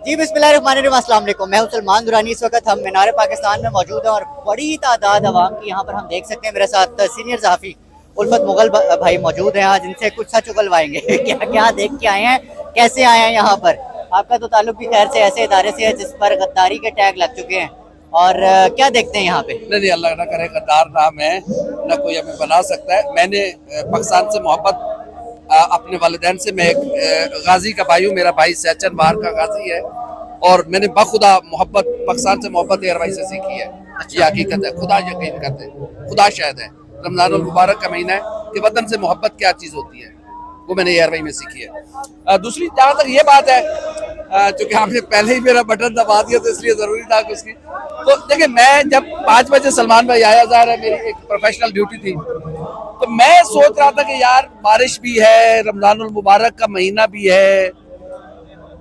जी बिस्मिल्लाहिर्रहमानिर्रहीम, अस्सलाम वालेकुम। मैं हूं सलमान दुरानी। इस वक्त हम मीनार पाकिस्तान में मौजूद हैं और बड़ी तादाद अवाम की यहाँ पर हम देख सकते हैं। मेरे साथ सीनियर सहाफ़ी उल्फत मुगल भाई मौजूद हैं। आज इनसे कुछ सच उगलवाएंगे क्या क्या देख के आए हैं, कैसे आए हैं यहाँ पर। आपका तो ताल्लुक भी खैर से ऐसे इदारे से है जिस पर गद्दारी के टैग लग चुके हैं, और क्या देखते हैं यहाँ पे? नहीं, अल्लाह ना करे गद्दार नाम है, ना कोई हमें बना सकता है। मैंने पाकिस्तान से मोहब्बत अपने वालिदैन से, मैं एक गाजी का भाई हूँ, मेरा भाई सहचन बाहर का गाजी है, और मैंने बखुदा मोहब्बत पाकिस्तान से मोहब्बत एयरवाई से सीखी है। ये हकीकत है, खुदा यकीन करते, खुदा शायद है। रमजानुल मुबारक का महीना है कि वतन से मोहब्बत क्या चीज़ होती है, वो मैंने एयरवाई में सीखी है। दूसरी जहाँ तक ये बात है, चूँकि आपने पहले ही मेरा बटन दबा दिया तो इसलिए ज़रूरी था कि उसकी, तो देखिए मैं जब 5 बजे सलमान भाई आया, ज़ाहिर है मेरी एक प्रोफेशनल ड्यूटी थी, तो मैं सोच रहा था कि यार बारिश भी है, रमजानुल मुबारक का महीना भी है,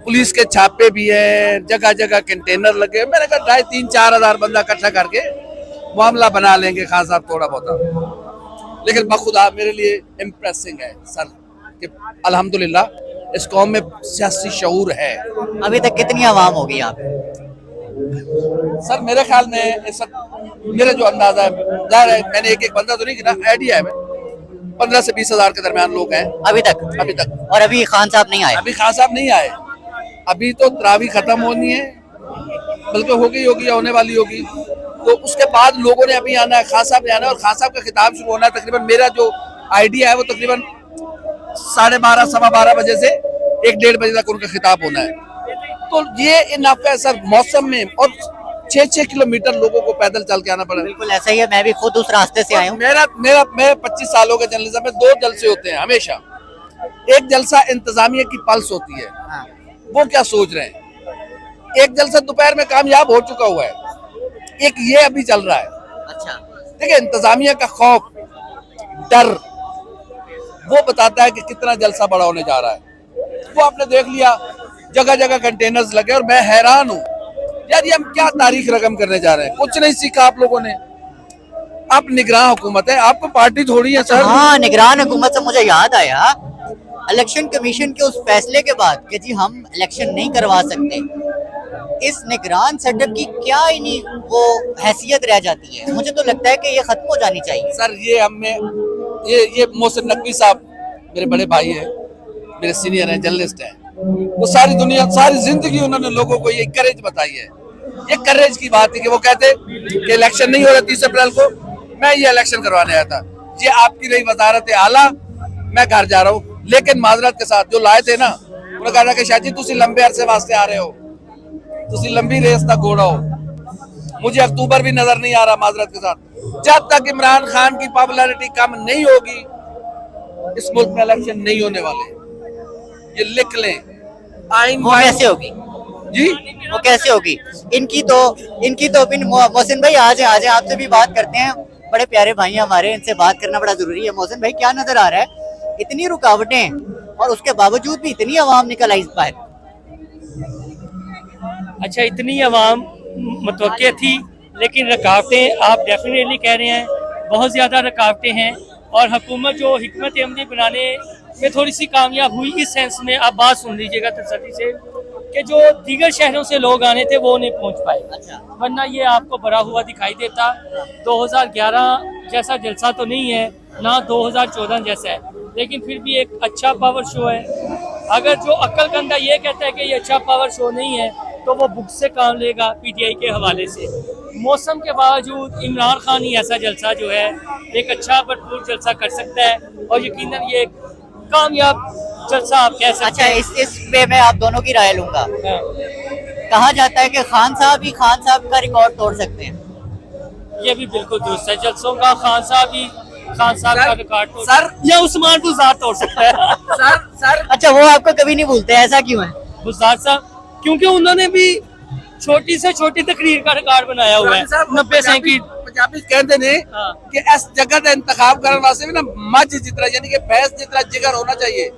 पुलिस के छापे भी है, जगह जगह कंटेनर लगे। मैंने कहा 2,500-4 हज़ार बंदा इकट्ठा करके मामला बना लेंगे खान साहब थोड़ा बहुत। लेकिन बखुदा मेरे लिए इम्प्रेसिंग है सर कि अल्हम्दुलिल्लाह इस कौम में सियासी शऊर है। अभी तक कितनी आवाम होगी यहाँ पे? सर मेरे ख्याल में इस वक्त मेरा जो अंदाजा है, ज़ाहिर है मैंने एक बंदा तो नहीं गिना, आइडिया है 15 से 20 हज़ार के दरमियान लोग हैं अभी तक। और अभी खान साहब नहीं आए? अभी खान साहब नहीं आए। अभी तो तरावी खत्म होनी है, बल्कि हो गई होगी या होने वाली होगी, तो उसके बाद लोगों ने अभी आना है, खान साहब ने आना है, और खान साहब का खिताब शुरू होना है। तकरीबन मेरा जो आइडिया है वो तकरीबन 12:30 सवा 12 बजे से 1-1:30 बजे तक उनका खिताब होना है। तो ये इन आपका सर मौसम में, और 6-6 किलोमीटर लोगों को पैदल चल के आना पड़ा। बिल्कुल ऐसा ही है, मैं भी खुद उस रास्ते से आया हूँ। मैं 25 सालों के जर्नलिज्म में 2 जलसे होते हैं हमेशा। एक जलसा इंतजामिया की पल्स होती है, हाँ। वो क्या सोच रहे हैं। एक जलसा दोपहर में कामयाब हो चुका हुआ है, एक ये अभी चल रहा है। अच्छा, देखिए इंतजामिया का खौफ, डर, वो बताता है कि कितना जलसा बड़ा होने जा रहा है। वो आपने देख लिया, जगह जगह कंटेनर्स लगे, और मैं हैरान हूँ यार, ये हम क्या तारीख रकम करने जा रहे हैं। कुछ नहीं सीखा आप लोगों ने। आप निगरान हुकूमत है, आपको पार्टी थोड़ी है सर। हाँ, निगरान हुकूमत से मुझे याद आया इलेक्शन कमीशन के उस फैसले के बाद कि जी हम इलेक्शन नहीं करवा सकते, इस निगरान सेटअप की क्या इन्हीं वो हैसियत रह जाती है? मुझे तो लगता है कि ये खत्म हो जानी चाहिए सर। ये हमें ये मोहसिन नकवी साहब मेरे बड़े भाई हैं, मेरे सीनियर हैं, जर्नलिस्ट हैं, वो सारी दुनिया, सारी जिंदगी उन्होंने लोगों को ये करेज बताई है। ये करेज की बात है कि वो कहते कि इलेक्शन नहीं हो रहा 30 अप्रैल को, मैं ये इलेक्शन करवाने आया था, ये आपकी रही वजारत आला, मैं घर जा रहा हूँ। लेकिन माजरत के साथ जो लाए थे ना, उन्होंने कहा कि शायद जी तुसी लंबे अरसे वास्ते आ रहे हो, तुसी लंबी रेस तक घोड़ा हो। मुझे अक्टूबर भी नजर नहीं आ रहा माजरत के साथ। जब तक इमरान खान की पॉपुलैरिटी कम नहीं होगी, इस मुल्क में इलेक्शन नहीं होने वाले। ये लिख लें। वो कैसे होगी जी, वो कैसे होगी? इनकी तो मोहसिन भाई आज आपसे भी बात करते हैं, बड़े प्यारे भाई हैं हमारे, इनसे बात करना बड़ा जरूरी है। मोहसिन भाई, क्या नजर आ रहा है, इतनी रुकावटें और उसके बावजूद भी इतनी आवाम निकल आई बाहर? अच्छा, इतनी आवाम मुतवक्के थी, लेकिन रुकावटें आप डेफिनेटली कह रहे हैं, बहुत ज़्यादा रुकावटें हैं। और हुकूमत जो हिकमत अमली बनाने में थोड़ी सी कामयाब हुई, इस सेंस में आप बात सुन लीजिएगा तसल्ली से, कि जो दीगर शहरों से लोग आने थे वो नहीं पहुंच पाए। अच्छा। वरना ये आपको बड़ा हुआ दिखाई देता। 2011 जैसा जलसा तो नहीं है, ना 2014 जैसा है, लेकिन फिर भी एक अच्छा पावर शो है। अगर जो अक्लमंदा ये कहता है कि ये अच्छा पावर शो नहीं है, तो वो बुक से काम लेगा पीटीआई के हवाले से। मौसम के बावजूद इमरान खान ही ऐसा जलसा जो है एक अच्छा भरपूर जलसा कर सकता है, और यकीनन ये कामयाब जलसा आप कह सकते हैं। अच्छा, इस पे मैं आप दोनों की राय लूंगा। हाँ। कहा जाता है कि खान साहब ही खान साहब का रिकॉर्ड तोड़ सकते हैं। ये भी बिल्कुल दुरुस्त है, जलसों का खान साहब का रिकॉर्ड सर, या उस्मान बुज़दार तोड़ सकता है। सर अच्छा, वो आपको कभी नहीं भूलते, ऐसा क्यों है? बुज़दार साहब, क्योंकि उन्होंने भी छोटी से छोटी तकरीर का रिकॉर्ड बनाया हुआ है। 90 की पंजाबी कहते ने हाँ। कि इस जगह का इंतखाब करने वास्ते भी ना मझ जितना, यानी कि भैंस जितना जिगर होना चाहिए,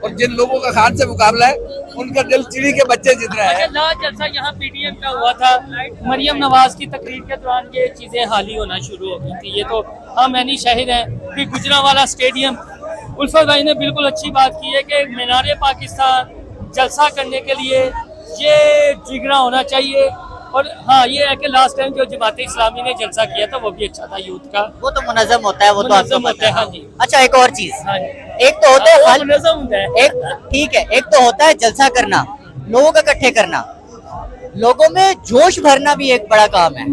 और जिन लोगों का खान से मुकाबला है उनका दिल चिड़ी के बच्चे जितना है। अच्छा, ला जलसा यहाँ पीटीएम का हुआ था, मरियम नवाज की तकरीर के दौरान ये चीजें हाली होना शुरू हो गई थी। ये तो हम यानी शाहिद हैं। फिर गुजरांवाला स्टेडियम, उल्फत भाई ने बिल्कुल अच्छी बात की है कि मीनार पाकिस्तान जलसा करने के लिए ये जिगरा होना चाहिए। और हाँ, ये है कि लास्ट टाइम जो जमात इस्लामी ने जलसा किया था वो भी अच्छा था यूथ का। वो तो मुनज़्ज़म होता है, वो तो आपको मुनज़्ज़म पता है। होता है, हाँ जी। अच्छा, एक और चीज, हाँ जी। एक तो होता है हाँ, हल, मुनज़्ज़म होता है। एक ठीक है, एक तो होता है जलसा करना, लोगों को इकट्ठे करना, लोगों में जोश भरना भी एक बड़ा काम है।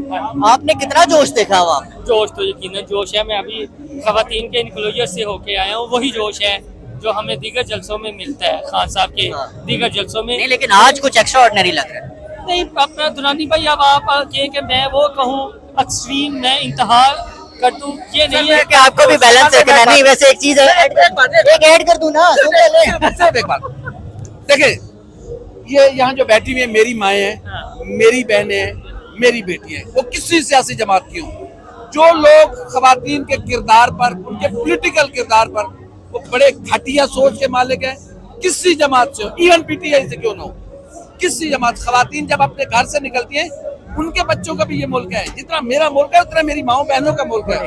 आपने कितना जोश देखा वहाँ पे? जोश तो यकीनन जोश है। मैं अभी खवातीन के इनक्लोजर से होके आया हूँ, वही जोश है जो हमें दीगर जलसों में मिलता है, खान साहब के दीगर जलसों में नहीं, लेकिन आज कुछ एक्स्ट्रा ऑर्डिनरी लग रहा है। नहीं। अपना दुरानी भाई, अब आप कहें कि मैं वो कहूँ एक्सट्रीम, मैं इंतहा कर दूं, ये नहीं है कि आपको भी बैलेंस रखना है। नहीं, वैसे एक चीज है, एक ऐड कर दूं ना, सुन ले। सिर्फ एक बात देखिए, ये यहाँ जो बैठी हुई है मेरी माएँ हैं, मेरी बहनें हैं, मेरी बेटी है, वो किसी सियासी जमात की हो, जो लोग खवातीन के किरदार पर, उनके पॉलिटिकल किरदार पर वो बड़े घटिया सोच के मालिक हैं, किसी जमात से हो, इवन पीटीआई से क्यों ना हो, किसी जमात, खवातीन जब अपने घर से निकलती हैं, उनके बच्चों का भी ये मुल्क है, जितना मेरा मुल्क है उतना मेरी माओ बहनों का मुल्क है।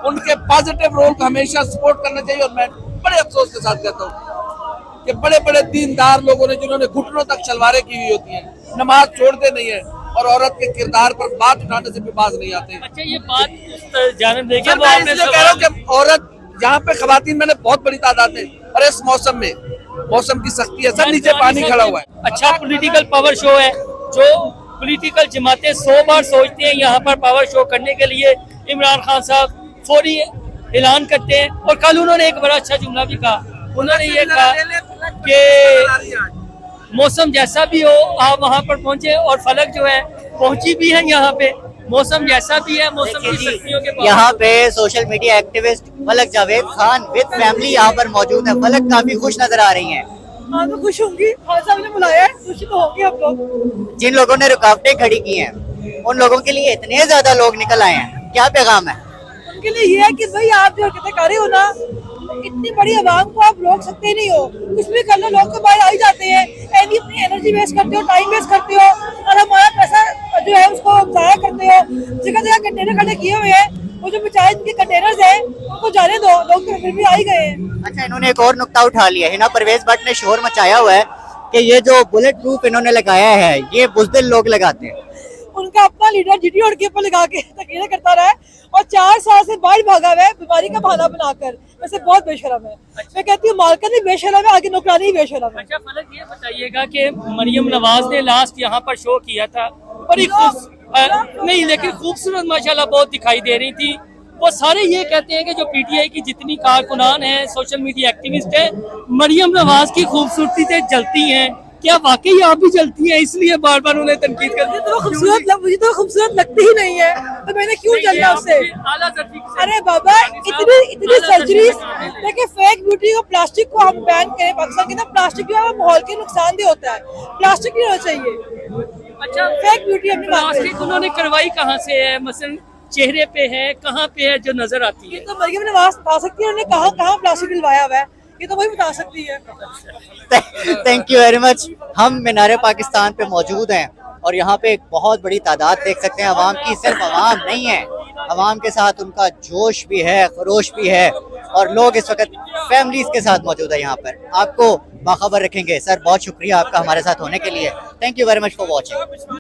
उनके पॉजिटिव रोल को हमेशा सपोर्ट करना चाहिए। और मैं बड़े अफसोस के साथ कहता हूँ कि बड़े बड़े दीनदार लोगों ने, जिन्होंने घुटनों तक शलवारें की हुई होती हैं, नमाज छोड़ते नहीं है और औरत के किरदार पर बात उठाने से भी बाज नहीं आते। अच्छा, ये बात जानब देगी सर, मैं इसलिए कह रहा हूँ कि औरत यहाँ पे खवातीन मैंने बहुत बड़ी तादाद में, और इस मौसम में, मौसम की सख्ती है सर, नीचे पानी खड़ा हुआ है। अच्छा पॉलिटिकल पावर शो है, जो पॉलिटिकल जमातें 100 बार सोचते हैं यहाँ पर पावर शो करने के लिए। इमरान खान साहब फौरी ऐलान करते हैं, और कल उन्होंने एक बड़ा अच्छा जुमला भी कहा। उन्होंने ये कहा कि मौसम जैसा भी हो आप वहाँ पर पहुँचे, और फलक जो है पहुँची भी है यहाँ पे। मौसम जैसा भी है, मौसम की शक्तियों के बावजूद। यहाँ पे सोशल मीडिया एक्टिविस्ट फलक जावेद खान विद फैमिली यहाँ पर मौजूद है। फलक काफी खुश नजर आ रही हैं। हाँ, तो खुश होंगी, खान साहब ने बुलाया है, खुशी तो होगी हम लोग। जिन लोगों ने रुकावटें खड़ी की हैं, उन लोगों के लिए इतने ज्यादा लोग निकल आए हैं, क्या पैगाम है? उनके लिए ये है कि भाई आप जो हरकतें कर रहे हो ना, इतनी बड़ी आवाम को आप रोक सकते नहीं हो, कुछ भी कर लो, लोग तो बाहर आ ही जाते हैं। एनी अपनी एनर्जी वेस्ट करते हो, टाइम वेस्ट करते हो, और हमारा पैसा जो है उसको जाया करते हो। जगह जगह कंटेनर खड़े किए हुए हैं, वो जो बेचारे जिनके कंटेनर्स हैं उनको जाने दो, लोग तो फिर भी आ ही गए हैं। अच्छा, इन्होंने एक और नुक्ता उठा लिया। हिना परवेज भट्ट ने शोर मचाया हुआ है कि ये जो बुलेट प्रूफ इन्होंने लगाया है, ये बुज़दिल लोग लगाते हैं। उनका अपना लीडर जीटी रोड के ऊपर लगा के तकरीरें करता रहा है, और 4 साल से बाहर भागा हुआ है बीमारी का बहाना बनाकर। वैसे बहुत बेशरम है। मैं कहती हूँ मालकन भी बेशरम है, आगे नौकरानी भी बेशरम है। अच्छा फलक, ये बताइएगा कि मरियम नवाज ने लास्ट यहाँ पर शो किया था, बड़ी नहीं, लेकिन खूबसूरत माशाल्लाह बहुत दिखाई दे रही थी। वो सारे ये कहते हैं कि जो पीटीआई की जितनी कारकुनान हैं, सोशल मीडिया एक्टिविस्ट हैं, मरियम नवाज की खूबसूरती से जलती हैं। क्या वाकई आप भी जलती हैं, इसलिए बार बार उन्हें तनकीद करते हैं? तो मुझे तो खूबसूरत लगती ही नहीं है, तो मैंने क्यों जलना उससे? अरे बाबा, इतनी सर्जरीज देखिए, फेक ब्यूटी को, प्लास्टिक को हम बैन करें पाकिस्तान के, ना प्लास्टिक जो है वो माहौल के नुकसानदेह होता है, प्लास्टिक नहीं होना चाहिए। अच्छा, फेक ब्यूटी अपनी प्लास्टिक उन्होंने करवाई कहाँ से है? मसलन चेहरे पे है, कहाँ पे है जो नजर आती ये है? तो मरियम नवाज बता सकती है उन्होंने कहाँ कहाँ प्लास्टिक डलवाया हुआ है, ये तो वही बता सकती है। Thank you very much. हम मीनारे पाकिस्तान पे मौजूद हैं, और यहाँ पे एक बहुत बड़ी तादाद देख सकते हैं अवाम की। सिर्फ अवाम नहीं है, अवाम के साथ उनका जोश भी है, खरोश भी है, और लोग इस वक्त फैमिलीज के साथ मौजूद है यहाँ पर। आपको बाखबर रखेंगे। सर, बहुत शुक्रिया आपका हमारे साथ होने के लिए। Thank you very much for watching.